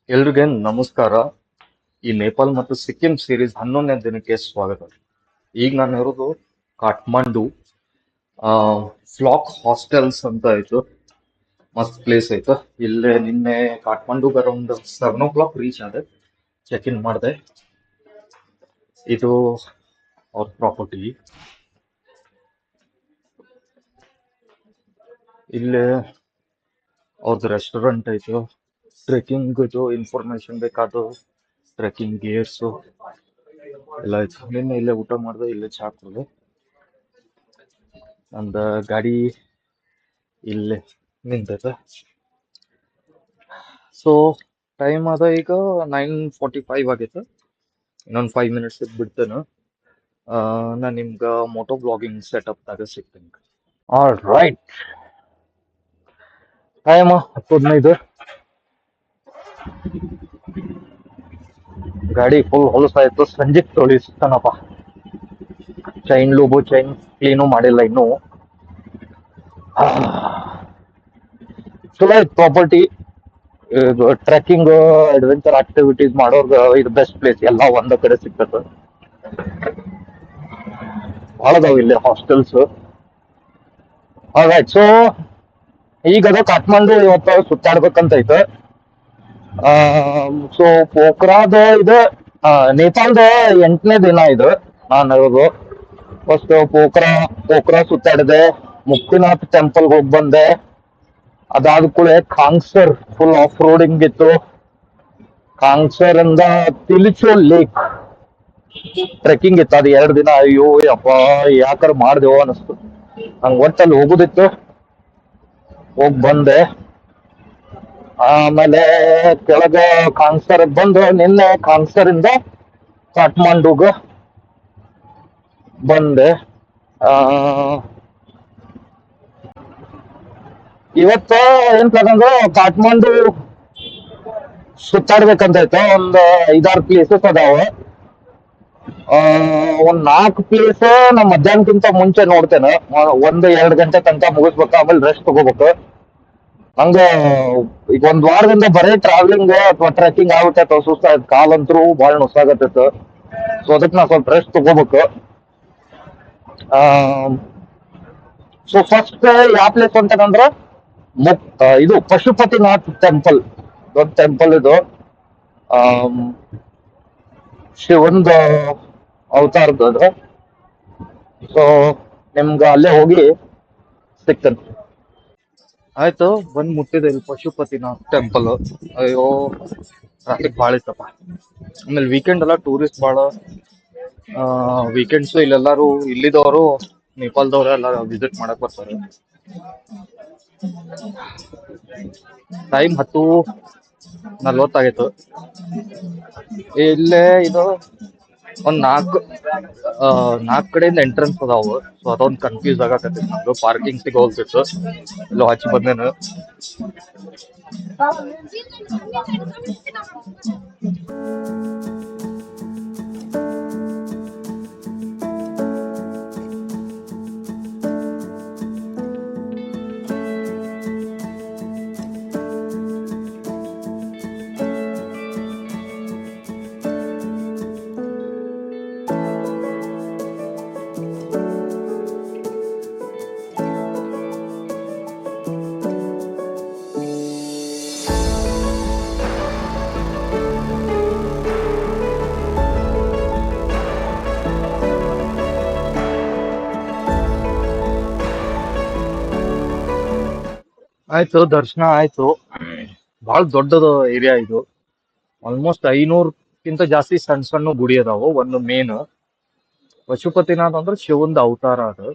ಎಲ್ರಿಗೂ ನಮಸ್ಕಾರ. ಈ ನೇಪಾಲ್ ಮತ್ತು ಸಿಕ್ಕಿಂ ಸೀರೀಸ್ 11ನೇ ದಿನಕ್ಕೆ ಸ್ವಾಗತ. ಈಗ ನಾನು ಇರೋದು ಕಾಠ್ಮಂಡು. ಆ ಫ್ಲಾಕ್ ಹಾಸ್ಟೆಲ್ಸ್ ಅಂತ ಆಯ್ತು. ಮಸ್ತ್ ಪ್ಲೇಸ್ ಐತು. ಇಲ್ಲೇ ನಿನ್ನೆ ಕಾಠ್ಮಂಡುಗೆ ಅರೌಂಡ್ 7 o'clock ರೀಚ್ ಆದೆ. ಚೆಕ್ ಇನ್ ಮಾಡಿದೆ. ಇದು ಅವ್ರ ಪ್ರಾಪರ್ಟಿ. ಇಲ್ಲೇ ಅವ್ರದ್ದು ರೆಸ್ಟೋರೆಂಟ್ ಐತು. ಟ್ರೆಕ್ಕಿಂಗ್ ಇನ್ಫಾರ್ಮೇಶನ್ ಬೇಕಾದ ಟ್ರೆಕ್ಕಿಂಗ್ ಗೇರ್ಸು ಎಲ್ಲ ಐತು. ನಿನ್ನೆ ಇಲ್ಲೇ ಊಟ ಮಾಡಿದೆ, ಇಲ್ಲೇ ಚಾ ಕುಡ್ದೆ. ನಂದು ಗಾಡಿ ಇಲ್ಲೇ ನಿಂತೈತೆ. ಸೊ ಟೈಮ್ ಅದ ಈಗ 9:45 ಆಗೈತೆ. ಇನ್ನೊಂದು 5 minutes ಬಿಡ್ತೇನೆ. ನಾನು ನಿಮ್ಗೆ ಮೋಟೋ ಬ್ಲಾಗಿಂಗ್ ಸೆಟಪ್ದಾಗ ಸಿಗ್ತೇನೆ. All right, time 10:15. ಗಾಡಿ ಫುಲ್ ಹೊಲಸಾಯ್ತು. ಸಂಜೆ ತೊಳಿಸ್ತಾನಪ್ಪ. ಚೈನ್ ಕ್ಲೀನು ಮಾಡಿಲ್ಲ ಇನ್ನೂ. ಚಲೋ ಐತ್ ಪ್ರಾಪರ್ಟಿ. ಟ್ರೆಕ್ಕಿಂಗ್ ಅಡ್ವೆಂಚರ್ ಆಕ್ಟಿವಿಟೀಸ್ ಮಾಡೋರ್ಗ ಇದು ಬೆಸ್ಟ್ ಪ್ಲೇಸ್. ಎಲ್ಲ ಒಂದ ಕಡೆ ಸಿಗ್ತದೆ. ಭಾಳ ಅದಾವ ಇಲ್ಲಿ ಹಾಸ್ಟೆಲ್ಸ್. ಆಲ್ರೈಟ್, ಸೊ ಈಗ ಅದು ಕಾಠ್ಮಂಡು ಇವತ್ತು ಸುತ್ತಾಡ್ಬೇಕಂತ ಐತೆ. ಸೊ ಪೋಖ್ರಾದ ಇದು ನೇಪಾಳದ 8ನೇ ದಿನ ಇದು ನಾನು ಇರೋದು. ಫಸ್ಟ್ ಪೋಖ್ರಾ ಸುತ್ತಾಡಿದೆ. ಮುಕ್ತಿನಾಥ್ ಟೆಂಪಲ್ ಹೋಗಿ ಬಂದೆ. ಅದಾದ ಕೂಡಲೇ ಖಾಂಗ್ಸರ್ ಫುಲ್ ಆಫ್ ರೋಡಿಂಗ್ ಇತ್ತು. ಖಾಂಗ್ಸರ್ ಇಂದ ತಿಲಿಚೋ ಲೇಕ್ ಟ್ರೆಕ್ಕಿಂಗ್ ಇತ್ತು. ಅದು 2 ದಿನ. ಅಯ್ಯೋ ಯಪ್ಪ, ಯಾಕಾರ ಮಾಡ್ದೇವೋ ಅನಿಸ್ತು. ನಂಗೆ ಒಟ್ಟಲ್ಲಿ ಹೋಗುದಿತ್ತು, ಹೋಗಿ ಬಂದೆ. ಆಮೇಲೆ ಕೆಳಗ ಖಾಂಗ್ಸರ್ ಬಂದು ನಿನ್ನೆ ಖಾಂಗ್ಸರ್ ಇಂದ ಕಾಠ್ಮಂಡುಗ ಬಂದೆ. ಆ, ಇವತ್ತ ಏನ್ ಪ್ಲಾನ್ ಅಂದ್ರೆ ಕಾಠ್ಮಂಡು ಸುತ್ತಾಡ್ಬೇಕಂತ ಐತೆ. ಒಂದ್ 5-6 ಪ್ಲೇಸಸ್ ಅದಾವ. ಒಂದ್ 4 ಪ್ಲೇಸ್ ನಾ ಮಧ್ಯಾಹ್ನಕ್ಕಿಂತ ಮುಂಚೆ ನೋಡ್ತೇನೆ. 1-2 ಗಂಟೆ ತನಕ ಮುಗಿಸ್ಬೇಕು, ಆಮೇಲೆ ರೆಸ್ಟ್ ತಗೋಬೇಕು. ಹಂಗೆ ಈಗ ಒಂದ್ ವಾರದಿಂದ ಬರೀ ಟ್ರಾವೆಲಿಂಗ್ ಅಥವಾ ಟ್ರೆಕ್ಕಿಂಗ್ ಆಗ್ಬಿಟ್ಟೈತೆ. ಸುಸ್ತಾಯ್ತು, ಕಾಲಂತರೂ ಭಾಳ ನುಸಾಗತ್ತೈತೆ. ಸೊ ಅದಕ್ಕೆ ನಾ ಸ್ವಲ್ಪ ರೆಸ್ಟ್ ತಗೋಬೇಕು. ಸೊ ಫಸ್ಟ್ ಯಾವ ಪ್ಲೇಸ್ ಅಂತಂದ್ರೆ ಇದು ಪಶುಪತಿನಾಥ್ ಟೆಂಪಲ್. ದೊಡ್ಡ ಟೆಂಪಲ್ ಇದು. ಆಮ್, ಶಿವಂದ ಅವತಾರದ್ದು ಅದು. ಸೊ ನಿಮ್ಗೆ ಅಲ್ಲೇ ಹೋಗಿ ಸಿಗ್ತೇನೆ. ಆಯ್ತು, ಬಂದ್ ಮುಟ್ಟಿದೆ ಇಲ್ಲಿ ಪಶುಪತಿನಾಥ್ ಟೆಂಪಲ್. ಅಯ್ಯೋ, ಟ್ರಾಫಿಕ್ ಭಾಳ ಇತ್ತಪ್ಪ. ಆಮೇಲೆ ವೀಕೆಂಡ್ ಅಲ್ಲ, ಟೂರಿಸ್ಟ್ ಭಾಳ. ವೀಕೆಂಡ್ಸು ಇಲ್ಲೆಲ್ಲರೂ ಇಲ್ಲಿದವರು, ನೇಪಾಳದವ್ರು ಎಲ್ಲ ವಿಸಿಟ್ ಮಾಡಕ್ ಬರ್ತಾರೆ. ಟೈಮ್ 10:40 ಇಲ್ಲೇ ಇದು ಒಂದ್ ನಾಲ್ಕು ಕಡೆಯಿಂದ ಎಂಟ್ರೆನ್ಸ್ ಅದಾವು. ಸೊ ಅದೊಂದು ಕನ್ಫ್ಯೂಸ್ ಆಗಕತ್ತೈತಿ ನಮ್ದು. ಪಾರ್ಕಿಂಗ್ ಸಿಗೋಲ್ತಿತ್ತು. ಇಲ್ಲೋ ಹಚ್ಚಿ ಬಂದೇನು. ಆಯ್ತು, ದರ್ಶನ ಆಯ್ತು. ಬಹಳ ದೊಡ್ಡದ ಏರಿಯಾ ಇದು. ಆಲ್ಮೋಸ್ಟ್ 500ಕ್ಕಿಂತ ಜಾಸ್ತಿ ಸಣ್ಣ ಸಣ್ಣ ಗುಡಿ ಅದಾವು. ಒಂದು ಮೇನ್ ಪಶುಪತಿನಾಥ್ ಅಂದ್ರೆ ಶಿವಂದ ಅವತಾರ ಅದು.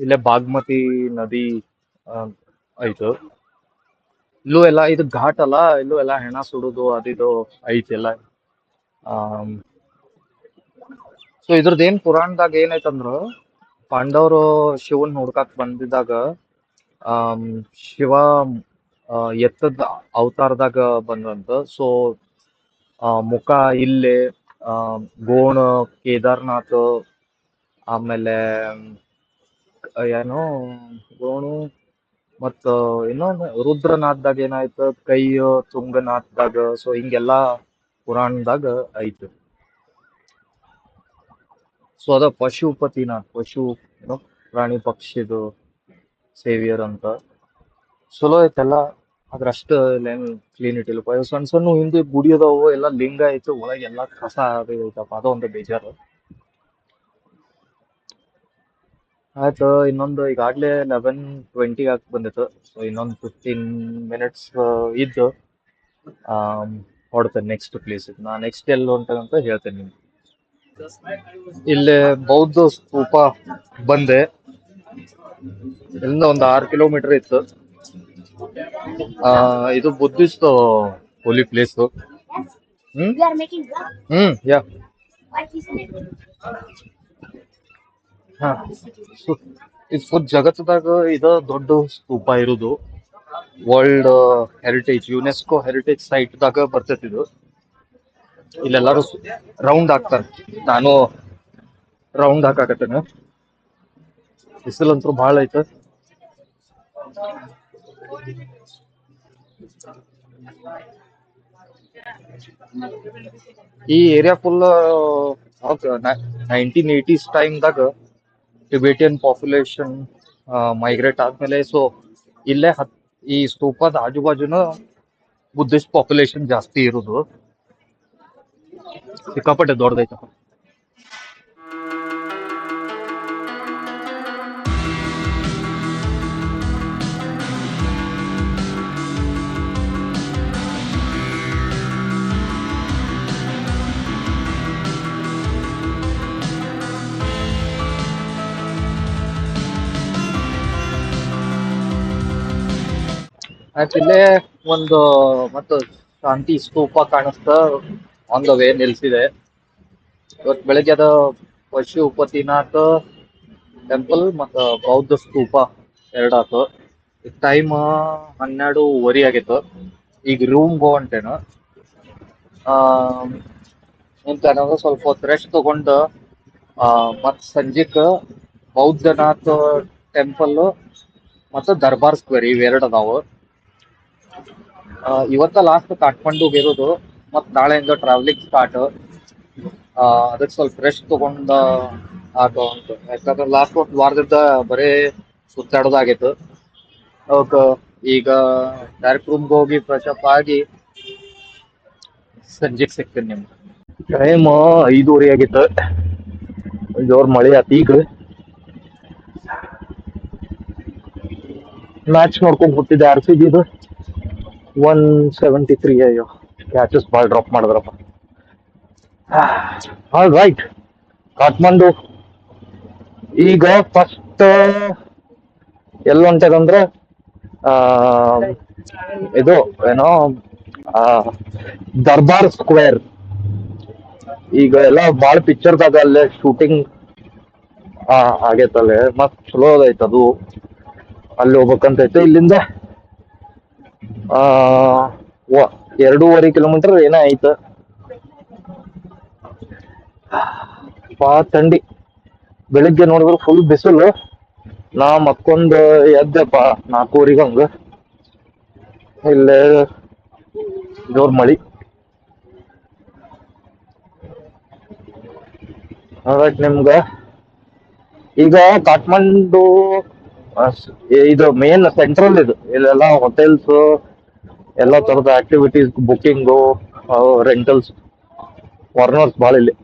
ಇಲ್ಲೇ ಬಾಗ್ಮತಿ ನದಿ ಆ, ಐತು. ಇಲ್ಲೂ ಎಲ್ಲ ಇದು ಘಾಟ್ ಅಲ್ಲ, ಇಲ್ಲೂ ಎಲ್ಲ ಹೆಣ ಸುಡುದು ಅದಿದು ಐತೆಲ್ಲ. ಸೊ ಇದ್ರದ್ದು ಏನ್ ಪುರಾಣದಾಗ ಏನೈತಂದ್ರ, ಪಾಂಡವರು ಶಿವನ್ ಹುಡ್ಕಾಕ್ ಬಂದಿದ್ದಾಗ ಆಮ್, ಶಿವ ಎತ್ತದ ಅವತಾರದಾಗ ಬಂದಂತ. ಸೊ ಮುಖ ಇಲ್ಲೇ, ಗೋಣ ಕೇದಾರ್ನಾಥ್, ಆಮೇಲೆ ಏನು ಗೋಣು ಮತ್ತ ಇನ್ನೊಂದು ರುದ್ರನಾಥ್ದಾಗ ಏನಾಯ್ತು ಕೈ ತುಂಗನಾಥ್ದಾಗ ಸೊ ಹಿಂಗೆಲ್ಲಾ ಪುರಾಣದಾಗ ಐತಿ. ಸೊ ಅದ ಪಶುಪತಿನಾಥ್ ಪಶು ಏನೋ ಪ್ರಾಣಿ ಪಕ್ಷಿದು ಸೇವಿಯರ್ ಅಂತ ಚಲೋ ಐತೆಲ್ಲ. ಆದ್ರ ಅಷ್ಟ ಕ್ಲೀನ್ ಇಟ್ಟಿಲ್ಲಪ್ಪ. ಇವ್ ಸಣ್ಣ ಸಣ್ಣ ಹಿಂದೆ ಗುಡಿ ಅದಾವು ಎಲ್ಲ ಲಿಂಗ ಐತೆ ಒಳಗೆ ಎಲ್ಲಾ ಕಸ ಐತಪ್ಪ, ಅದೊಂದು ಬೇಜಾರು. ಆಯ್ತು, ಇನ್ನೊಂದು ಈಗಾಗ್ಲೇ 11:20 ಆಗಿ ಬಂದಿತ್ತು. ಸೊ ಇನ್ನೊಂದು 15 ಮಿನಿಟ್ಸ್ ಇದ್ದು ಹೊಡ್ತೇನೆ ನೆಕ್ಸ್ಟ್ ಪ್ಲೇಸ್. ನಾ ನೆಕ್ಸ್ಟ್ ಎಲ್ಲಿ ಹೊಂಟೇನಂತ ಹೇಳ್ತೇನೆ ನಿಮ್ಗೆ. ಇಲ್ಲೇ ಬೌದ್ಧ ಸ್ತೂಪ ಬಂದೆ. ಇಲ್ಲಿಂದ ಒಂದು 6 ಕಿಲೋಮೀಟರ್ ಇತ್ತು. ಇದು ಬುದ್ಧಿಸ್ಟ್ ಹೋಲಿ ಪ್ಲೇಸ್. ಹ್ಮ್ ಯಾ ಹಾ. ಇದು ಫುಲ್ ಜಗತ್ತದಾಗ ಇದ ದೊಡ್ಡ ಸ್ತೂಪ ಇರುದು. World heritage, UNESCO heritage site ದಾಗ ಬರ್ತೈತಿ ಇದು. ಇಲ್ಲೆಲ್ಲಾರು ರೌಂಡ್ ಹಾಕ್ತಾರ. ನಾನು ರೌಂಡ್ ಹಾಕಾಕತ್ತೇನೆ. ಬಿಸಿಲಂತೂ ಭಾಳ ಐತೆ. ಈ ಏರಿಯಾ ಫುಲ್ 1980s ಟೈಮ್ದಾಗ ಟಿಬೇಟಿಯನ್ ಪಾಪ್ಯುಲೇಷನ್ ಮೈಗ್ರೇಟ್ ಆದ್ಮೇಲೆ ಸೊ ಇಲ್ಲೇ ಈ ಸ್ತೂಪದ ಆಜುಬಾಜುನ ಬುದ್ಧಿಸ್ಟ್ ಪಾಪ್ಯುಲೇಷನ್ ಜಾಸ್ತಿ ಇರುದು. ಸಿಕ್ಕಾಪಟ್ಟೆ ದೊಡ್ಡದೈತಪ್ಪ. ಆಯ್ತು, ಇಲ್ಲೇ ಒಂದು ಮತ್ತು ಶಾಂತಿ ಸ್ತೂಪ ಕಾಣಿಸ್ತ ಆನ್ ದ ವೇ ನಿಲ್ಸಿದೆ. ಇವತ್ತು ಬೆಳಗ್ಗೆ ಅದ ಪಶುಪತಿನಾಥ್ ಟೆಂಪಲ್ ಮತ್ತು ಬೌದ್ಧ ಸ್ತೂಪ ಎರಡಾತು. ಟೈಮ್ 12:20 ಆಗಿತ್ತು. ಈಗ ರೂಮ್ಗೆ ಹೊಂಟೇನು. ಆ ಮುಂತಾನಂದ್ರೆ ಸ್ವಲ್ಪ ಹೊತ್ತು ರೆಸ್ಟ್ ತಗೊಂಡು ಮತ್ ಸಂಜೆಕ್ ಬೌದ್ಧನಾಥ್ ಟೆಂಪಲ್ ಮತ್ತು ದರ್ಬಾರ್ ಸ್ಕ್ವೇರ್ ಇವೆರಡು ಅದಾವು. ಇವತ್ತ ಲಾಸ್ಟ್ ಕಾಠ್ಮಂಡುಗೆ ಇರೋದು. ಮತ್ ನಾಳೆಯಿಂದ ಟ್ರಾವೆಲಿಂಗ್ ಸ್ಟಾರ್ಟ್. ಅದಕ್ಕೆ ಸ್ವಲ್ಪ ರೆಸ್ಟ್ ತಗೊಂಡ ಆಟೋ ಅಂತ, ಯಾಕಂದ್ರೆ ಲಾಸ್ಟ್ ಒಂದು ವಾರದಿಂದ ಬರೇ ಸುತ್ತಾಡೋದಾಗಿತ್ತು. ಅವಕ್ಕೆ ಈಗ ಡೈರೆಕ್ಟ್ ರೂಮ್ಗೆ ಹೋಗಿ ಫ್ರೆಶ್ ಅಪ್ ಆಗಿ ಸಂಜೆಗೆ ಸಿಗ್ತೀನಿ ನಿಮ್ಗೆ. ಟೈಮ್ 5:30 ಆಗಿತ್ತು. ಜೋರ್ ಮಳೆ ಆತಿ. ಈಗ ಮ್ಯಾಚ್ ನೋಡ್ಕೊಂಡ್ ಕೂತಿದ್ದೆ RCB. 173. ಅಯ್ಯೋ, ಕ್ಯಾಚಸ್ ಬಾಲ್ ಡ್ರಾಪ್ ಮಾಡಿದ್ರಪ್ಪ. ಆಲ್ ರೈಟ್, ಕಾಠ್ಮಂಡು ಈಗ ಫಸ್ಟ್ ಎಲ್ಲಿ ಹೊಂಟದಂದ್ರೆ ಆ ಇದು ಏನೋ ಆ, ದರ್ಬಾರ್ ಸ್ಕ್ವೇರ್. ಈಗ ಎಲ್ಲ ಬಾಳ್ ಪಿಕ್ಚರ್ದಾಗ ಅಲ್ಲೇ ಶೂಟಿಂಗ್ ಆಗೈತಲ್ಲೇ. ಮತ್ ಚಲೋ ಅದೈತೆ ಅದು. ಅಲ್ಲಿ ಹೋಗ್ಬೇಕಂತೈತೆ ಇಲ್ಲಿಂದ. ಆ 2.5 ಕಿಲೋಮೀಟರ್ ಏನೋ ಐತೆ. ಥಂಡಿ. ಬೆಳಿಗ್ಗೆ ನೋಡಿದ್ರೆ ಫುಲ್ ಬಿಸಿಲು. ನಾ ಮಕ್ಕೊಂದ್ ಎದ್ದೆಪ್ಪ 4:00 ಹಂಗ. ಇಲ್ಲೇ ಜೋರ್ ಮಳಿ. ನಿಮ್ಗ ಈಗ ಕಾಠ್ಮಂಡು ಇದು ಮೇನ್ ಸೆಂಟ್ರಲ್. ಇದು ಇಲ್ಲೆಲ್ಲ ಹೋಟೆಲ್ಸ್, ಎಲ್ಲ ತರದ ಆಕ್ಟಿವಿಟೀಸ್, ಬುಕ್ಕಿಂಗು, ರೆಂಟಲ್ಸ್, ಫಾರಿನರ್ಸ್ ಭಾಳ ಇಲ್ಲಿ.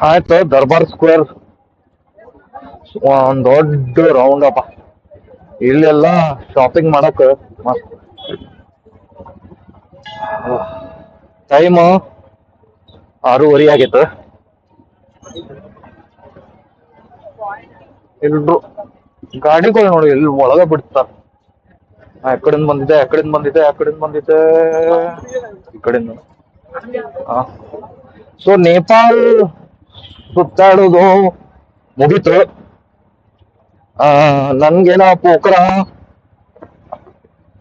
ಆಯ್ತು ದರ್ಬಾರ್ ಸ್ಕ್ವೇರ್ ಒಂದ್ ದೊಡ್ಡ ರೌಂಡ್ ಅಪ್ಪ. ಇಲ್ಲೆಲ್ಲ ಶಾಪಿಂಗ್ ಮಾಡಕ್ ಮಸ್ತ್. ಟೈಮ್ 6:30 ಆಗೈತೆ. ಎಲ್ರು ಗಾಡಿಗಳು ನೋಡಿ ಎಲ್ಲಿ ಒಳಗ ಬಿಡ್ತಾರ. ಆ ಕಡೆಯಿಂದ ಬಂದಿದೆ, ಆ ಕಡೆಯಿಂದ ಬಂದಿದೆ, ಆ ಕಡೆಯಿಂದ ಬಂದಿದೆ, ಈ ಕಡೆಯಿಂದ. ಸೊ ನೇಪಾಲ್ ಸುತ್ತಾಡೋದು ಮುಗೀತು. ನನ್ಗೇನ ಪೋಖ್ರಾ,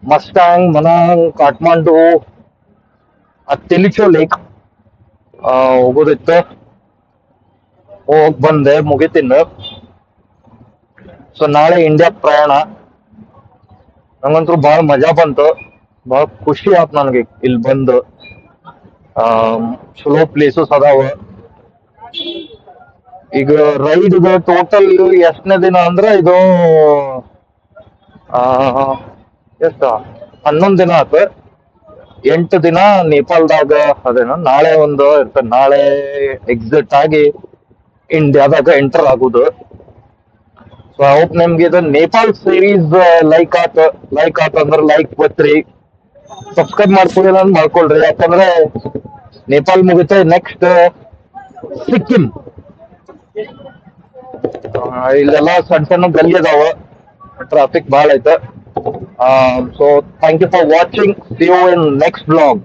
ಮಸ್ಟಾಂಗ್, ಮನಾಂಗ್, ಕಾಠ್ಮಂಡು, ತೆಲಿಚೋ ಲೇಕ್ ಹೋಗೋದಿತ್ತು. ಹೋಗ್ ಬಂದೆ, ಮುಗಿತಿನ್ನು. ಸೊ ನಾಳೆ ಇಂಡಿಯಾ ಪ್ರಯಾಣ. ನಂಗಂತೂ ಬಹಳ ಮಜಾ ಬಂತು, ಬಹಳ ಖುಷಿ ಆಯ್ತು ನನಗೆ ಇಲ್ಲಿ ಬಂದು. ಚಲೋ ಪ್ಲೇಸಸ್ ಅದಾವ. ಈಗ ರೈಡ್ ಟೋಟಲ್ ಎಷ್ಟನೇ ದಿನ ಅಂದ್ರೆ ಇದು ಆ ಎಷ್ಟ 11 ದಿನ ಆತ. 8 ದಿನ ನೇಪಾಳದಾಗ ಅದೇನ. ನಾಳೆ ಒಂದು ಇರ್ತದೆ, ನಾಳೆ ಎಕ್ಸಿಟ್ ಆಗಿ ಇಂಡಿಯಾದಾಗ ಎಂಟರ್ ಆಗುದು. ಸೊ ಐ ಹೋಪ್ ನಿಮ್ಗೆ ಇದು ನೇಪಾಲ್ ಸೀರೀಸ್ ಲೈಕ್ ಅಂದ್ರೆ ಲೈಕ್ ಗೊತ್ತ್ರಿ. ಸಬ್ಸ್ಕ್ರೈಬ್ ಮಾಡ್ಕೊಳ್ಳಿ ಅಂದ್ರೆ ಮಾಡ್ಕೊಳ್ರಿ. ಯಾಕಂದ್ರೆ ನೇಪಾಲ್ ಮುಗಿತೆ, ನೆಕ್ಸ್ಟ್ ಸಿಕ್ಕಿಂ. ಇಲ್ಲೆಲ್ಲ ಸಣ್ಣ ಸಣ್ಣ ಗಲ್ಲಿ ಅದಾವ, ಟ್ರಾಫಿಕ್ ಭಾಳ ಐತೆ. So thank you for watching. See you in next blog.